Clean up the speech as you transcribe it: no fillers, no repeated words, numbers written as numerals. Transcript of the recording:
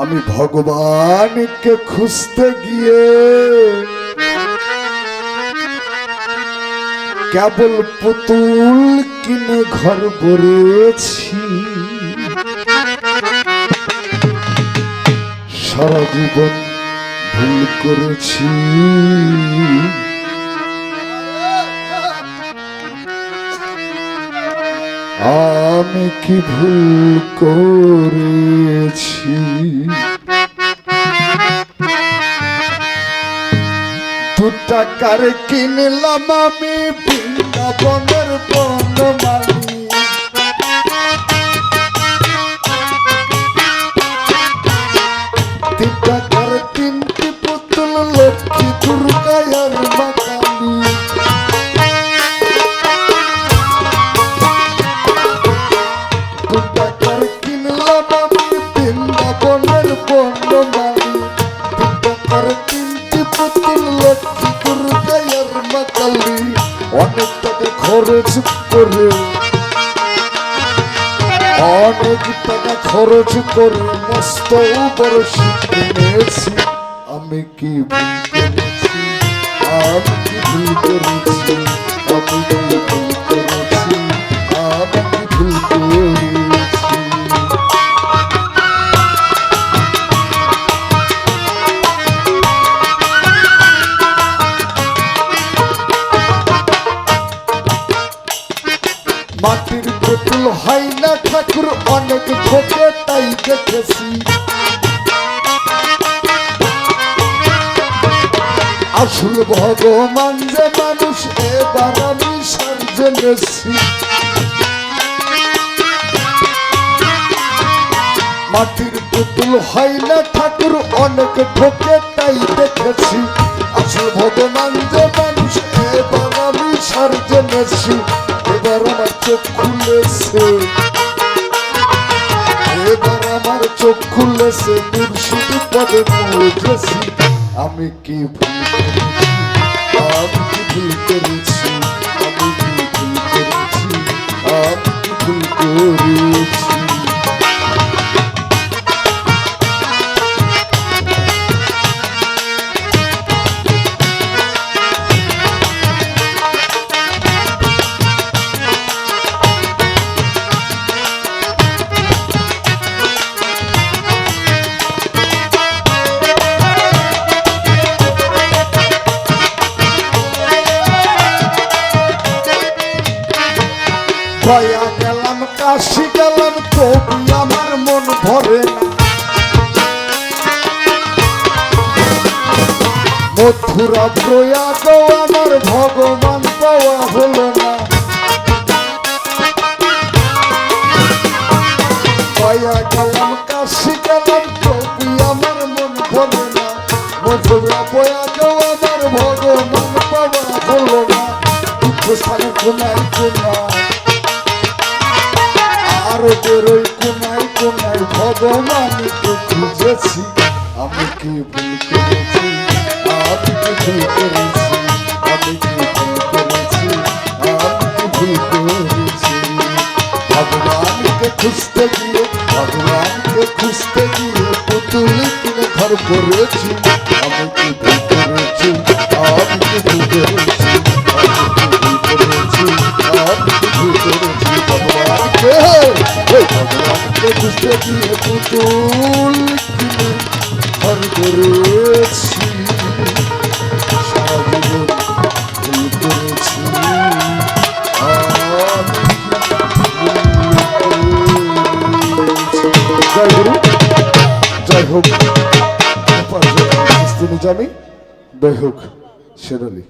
আমি ভগবানকে খুঁজতে গিয়ে কেবল পুতুল কিনে ঘর ভরেছি। সারা জীবন ভুল করেছি, আমি কি ভুল করেছি। দু টাকার কিনলাম আমি বৃন্দাবনের বনমালী, তিন টাকার তিনটি পুতুল লক্ষ্মী দুর্গা আর মা কালী। দু টাকার কিনলাম আমি বৃন্দাবনের বনমালী, তিন টাকার তিনটি পুতুল লক্ষ্মী দুর্গা আর মা কালী। অনেক টাকা খরচ করে, অনেক টাকা খরচ করে মস্ত বড়শি কিনেছি। আমি কি ভুল করেছি, আমি কি ভুল করেছি, আমি কি ভুল করেছি, আমি কি ভুল করেছি। মাটির পুতুল হয় না ঠাকুর, অনেক ঠকে তাই দেখেছি। আসল ভগবান যে মানুষ, এবার আমি জেনেছি। মাটির পুতুল হয় না ঠাকুর, অনেক ঠকে তাই দেখেছি। আসল ভগবান যে মানুষ, এবার আমি জেনেছি। এবার আমার চোখ খুলেছে, এবার আমার চোখ খুলেছে, মুর্শিদ পদে পৌঁছেছি। আমি কি ভুল করেছি, আমি কি ভুল করেছি, আমি কি ভুল করেছি, আমি কি ভুল করেছি। গয়া গেলাম, কাশি গেলাম, তবু আমার মন ভরে না। মথুরা প্রয়াগ আমার ভগবান পাওয়া হলো না। গয়া গেলাম, কাশি গেলাম, তবু আমার মন ভরে না। মথুরা প্রয়াগ আমার ভগবান পাওয়া হলো না। দুঃখ স্থানে কোনায় কোনায়, আরো বেরোই কোনায় কোনায়, ভগবানকে খুঁজেছি। আমি কি ভুল করেছি, আমি কি ভুল করেছি, আমি কি ভুল করেছি, আমি কি ভুল করেছি। ভগবানকে খুঁজতে গিয়ে, ভগবানকে খুঁজতে গিয়ে পুতুল কিনে ঘর করেছি। আমি কি ভুল করেছি, আমি কি ভুল করেছি, আমি কি ভুল করেছি, আমি কি ভুল করেছি। ভগবানকে খুঁজতে গিয়ে পুতুল কিনে ঘর করেছি। সারা জীবন ভুল করেছি, জয় গুরু, জয় হোক। জানি, জয় হোক শেরালি।